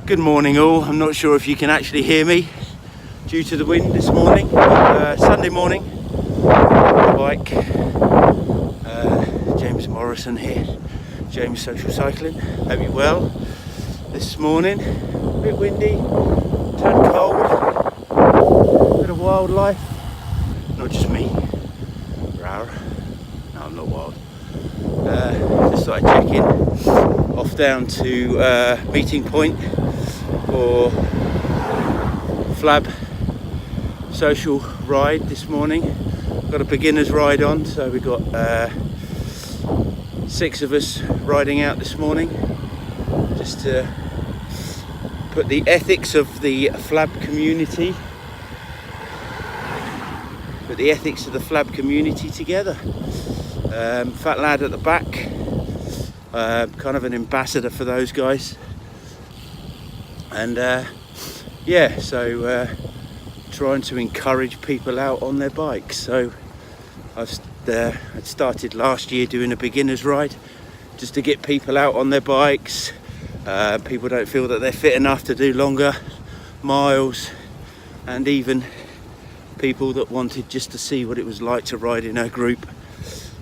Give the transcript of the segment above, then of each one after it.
Good morning all. I'm not sure if you can actually hear me due to the wind this morning. Sunday morning, bike. James Morrison here, James Social Cycling. Hope you're well. This morning, a bit windy, turned cold, a bit of wildlife. Not just me. Rawr. No, I'm not wild. Just thought I'd check in. Off down to meeting point for FLAB Social Ride this morning. Got a beginner's ride on, so we've got 6 of us riding out this morning, just to put the ethics of the FLAB community, together. Fat lad at the back, kind of an ambassador for those guys, and trying to encourage people out on their bikes. So I'd started last year doing a beginner's ride just to get people out on their bikes. People don't feel that they're fit enough to do longer miles, and even people that wanted just to see what it was like to ride in a group,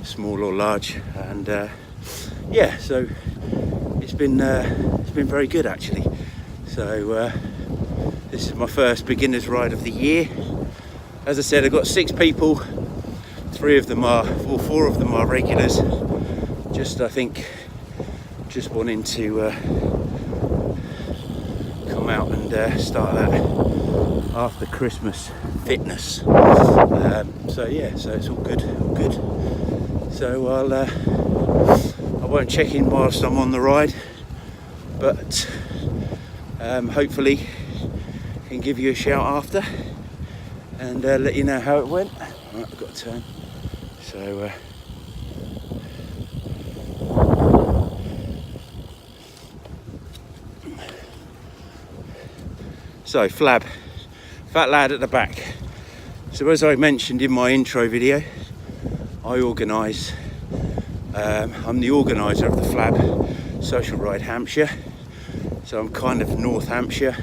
small or large. And so it's been very good actually. So this is my first beginner's ride of the year. As I said, I've got 6 people. 4 of them are regulars. I think just wanting to come out and start that after Christmas fitness. So it's all good. So I won't check in whilst I'm on the ride, but hopefully can give you a shout after and let you know how it went. Right, I've got to turn. So FLAB, fat lad at the back. So as I mentioned in my intro video, I organise, I'm the organiser of the FLAB Social Ride Hampshire. So I'm kind of North Hampshire,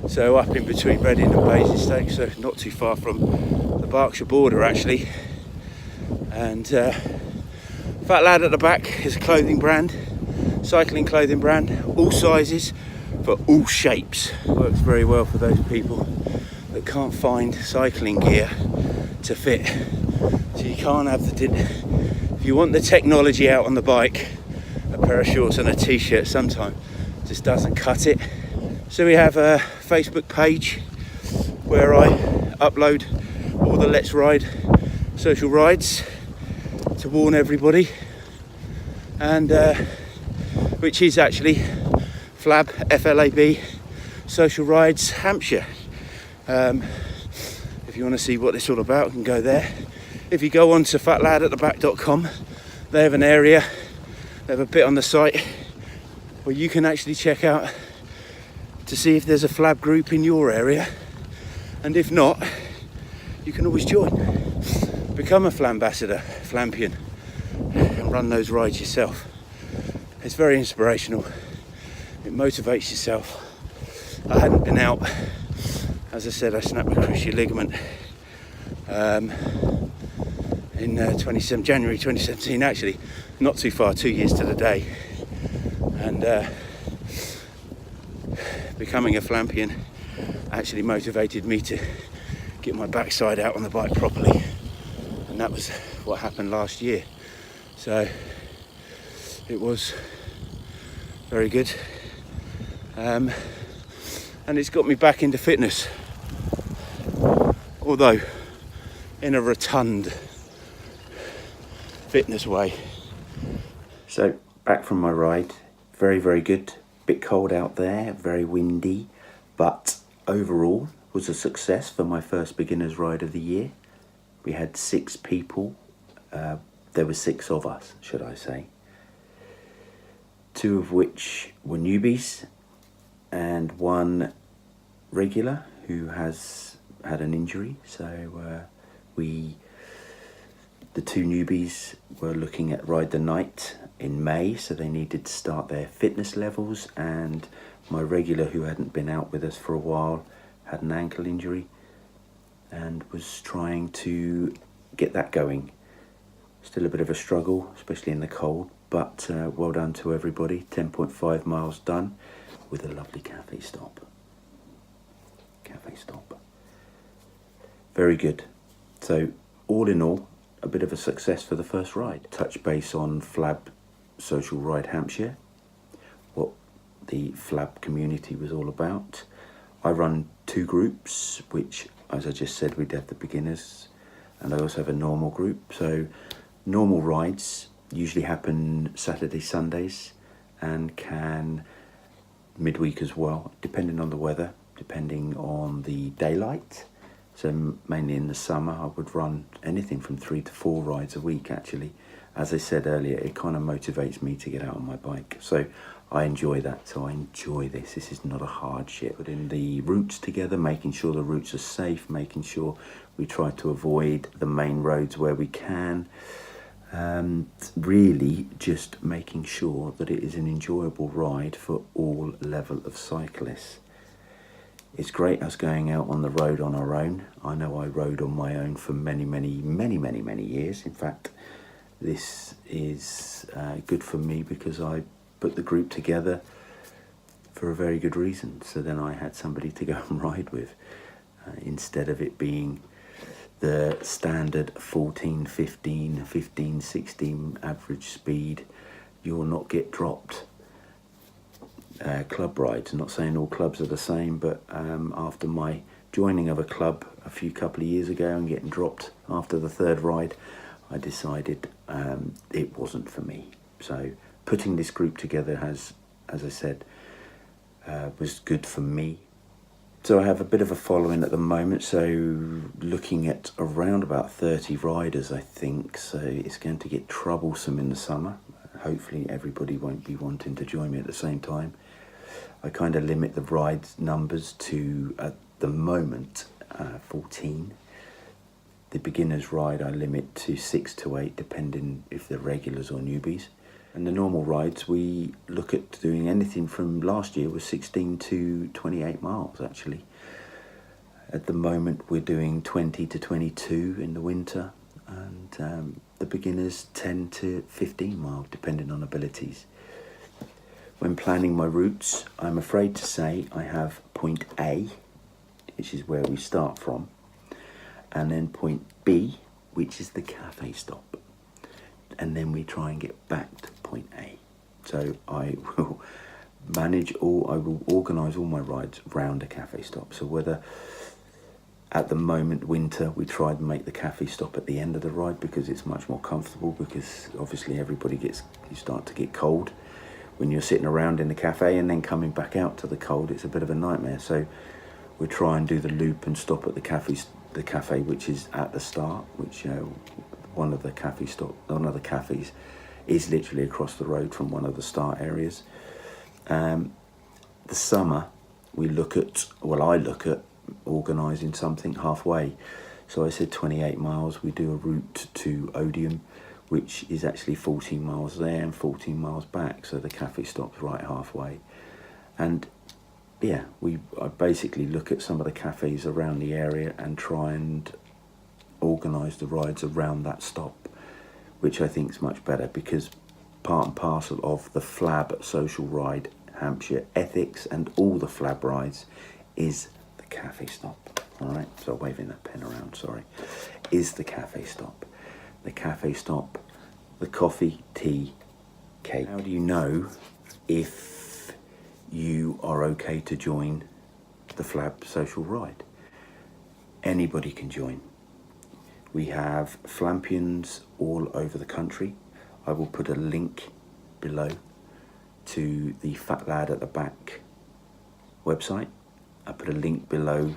so up in between Reading and Basingstoke, so not too far from the Berkshire border actually. And Fat Lad at the Back is a clothing brand, cycling clothing brand, all sizes for all shapes. Works very well for those people that can't find cycling gear to fit. So you can't have if you want the technology out on the bike, a pair of shorts and a t-shirt sometimes just doesn't cut it. So we have a Facebook page where I upload all the Let's Ride social rides to warn everybody, and which is actually FLAB Social Rides Hampshire. If you want to see what it's all about, you can go there. If you go on to fatladattheback.com, they have an area, they have a bit on the site where you can actually check out to see if there's a FLAB group in your area, and if not, you can always join. Become a Flampion, and run those rides yourself. It's very inspirational. It motivates yourself. I hadn't been out, as I said, I snapped my cruciate ligament in January 2017, actually, not too far, 2 years to the day. And becoming a Flampion actually motivated me to get my backside out on the bike properly, and that was what happened last year. So it was very good, and it's got me back into fitness, although in a rotund fitness way. So back from my ride, very good. Bit cold out there, very windy, but overall was a success for my first beginner's ride of the year. We had 6 people. There were 6 of us, should I say. 2 of which were newbies, and 1 regular who has had an injury. So we The two newbies were looking at Ride the Night in May, so they needed to start their fitness levels, and my regular, who hadn't been out with us for a while, had an ankle injury and was trying to get that going. Still a bit of a struggle, especially in the cold, but well done to everybody. 10.5 miles done with a lovely cafe stop. Very good. So all in all, a bit of a success for the first ride. Touch base on FLAB Social Ride Hampshire, what the FLAB community was all about. I run two groups, which, as I just said, we'd have the beginners, and I also have a normal group. So normal rides usually happen Saturday, Sundays, and can midweek as well, depending on the weather, depending on the daylight. So mainly in the summer, I would run anything from 3 to 4 rides a week, actually. As I said earlier, it kind of motivates me to get out on my bike. So I enjoy that. So I enjoy this. This is not a hardship. Putting the routes together, making sure the routes are safe, making sure we try to avoid the main roads where we can. Really just making sure that it is an enjoyable ride for all level of cyclists. It's great us going out on the road on our own. I know I rode on my own for many years. In fact, this is good for me because I put the group together for a very good reason. So then I had somebody to go and ride with, instead of it being the standard 14, 15, 15, 16 average speed. You'll not get dropped. Club rides. I'm not saying all clubs are the same, but after my joining of a club a couple of years ago and getting dropped after the third ride, I decided it wasn't for me. So putting this group together has, as I said, was good for me. So I have a bit of a following at the moment, so looking at around about 30 riders, I think. So it's going to get troublesome in the summer. Hopefully everybody won't be wanting to join me at the same time. I kind of limit the rides numbers to, at the moment, 14. The beginner's ride I limit to 6 to 8, depending if they're regulars or newbies. And the normal rides, we look at doing anything from last year was 16 to 28 miles, actually. At the moment, we're doing 20 to 22 in the winter, and the beginners 10 to 15 miles, depending on abilities. When planning my routes, I'm afraid to say I have point A, which is where we start from, and then point B, which is the cafe stop. And then we try and get back to point A. So I will organise all my rides around a cafe stop. So whether at the moment, winter, we try and make the cafe stop at the end of the ride because it's much more comfortable, because obviously you start to get cold. When you're sitting around in the cafe and then coming back out to the cold, it's a bit of a nightmare. So we try and do the loop and stop at the cafe which is at the start, which one of the cafes is literally across the road from one of the start areas. The summer, I look at organising something halfway. So I said 28 miles, we do a route to Odium, which is actually 14 miles there and 14 miles back. So the cafe stops right halfway. And yeah, I basically look at some of the cafes around the area and try and organise the rides around that stop, which I think is much better, because part and parcel of the FLAB Social Ride Hampshire ethics and all the FLAB rides is the cafe stop. All right, so waving that pen around, sorry, is the cafe stop. The cafe stop, the coffee, tea, cake. How do you know if you are okay to join the FLAB Social Ride? Anybody can join. We have Flampians all over the country. I will put a link below to the Fat Lad at the Back website. I put a link below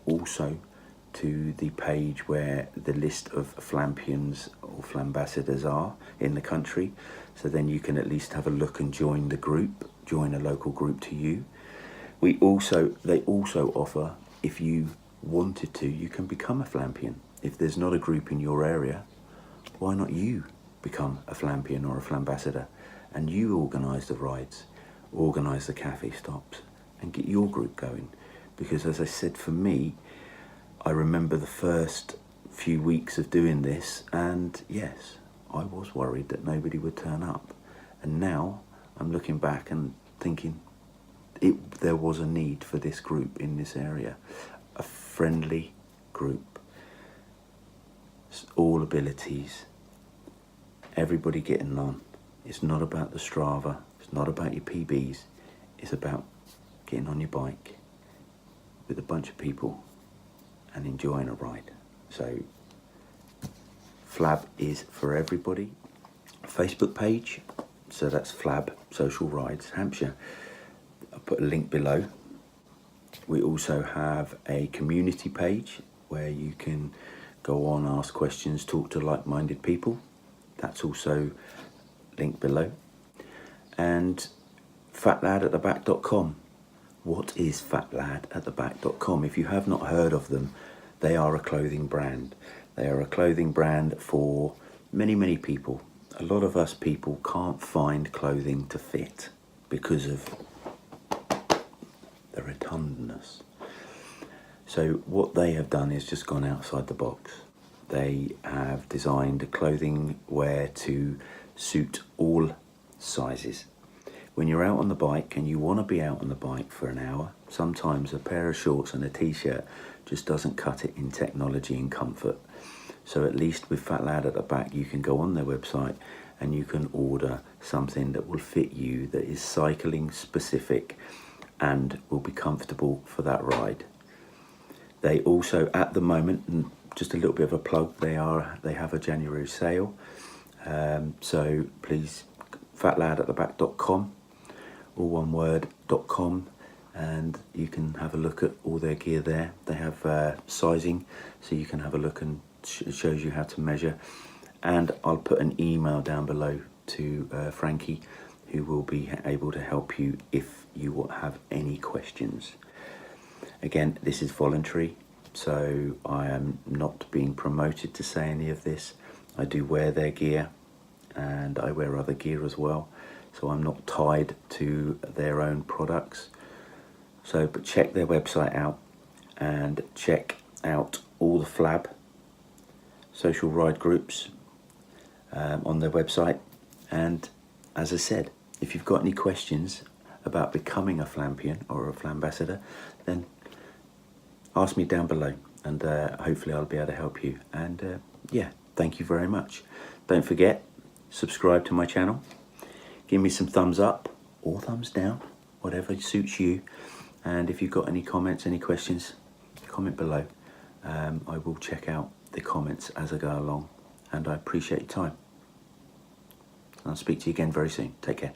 also to the page where the list of Flampians or Flambassadors are in the country. So then you can at least have a look and join the group, join a local group to you. They also offer, if you wanted to, you can become a Flampian. If there's not a group in your area, why not you become a Flampion or a Flambassador, and you organise the rides, organise the cafe stops, and get your group going? Because as I said, for me, I remember the first few weeks of doing this, and yes, I was worried that nobody would turn up. And now I'm looking back and thinking there was a need for this group in this area. A friendly group, all abilities, everybody getting on. It's not about the Strava, it's not about your PBs, it's about getting on your bike with a bunch of people and enjoying a ride. So FLAB is for everybody. Facebook page, so that's FLAB Social Rides Hampshire. I'll put a link below. We also have a community page where you can go on, ask questions, talk to like-minded people. That's also linked below. And fatladattheback.com. What is fatladattheback.com? If you have not heard of them, they are a clothing brand. They are a clothing brand for many, many people. A lot of us people can't find clothing to fit because of the rotundness. So what they have done is just gone outside the box. They have designed clothing wear to suit all sizes. When you're out on the bike and you want to be out on the bike for an hour, sometimes a pair of shorts and a t-shirt just doesn't cut it in technology and comfort. So at least with Fat Lad at the Back, you can go on their website and you can order something that will fit you, that is cycling specific and will be comfortable for that ride. They also, at the moment, and just a little bit of a plug, they have a January sale. So please, fatladattheback.com, all one word, .com, and you can have a look at all their gear there. They have sizing, so you can have a look, and it shows you how to measure. And I'll put an email down below to Frankie, who will be able to help you if you will have any questions. Again, this is voluntary, so I am not being promoted to say any of this. I do wear their gear and I wear other gear as well, so I'm not tied to their own products. So, but check their website out and check out all the FLAB social ride groups on their website. And as I said, if you've got any questions about becoming a Flampion or a Flambassador, then ask me down below, and hopefully I'll be able to help you. And yeah, thank you very much. Don't forget, subscribe to my channel, give me some thumbs up or thumbs down, whatever suits you. And if you've got any comments, any questions, comment below. I will check out the comments as I go along, and I appreciate your time. I'll speak to you again very soon. Take care.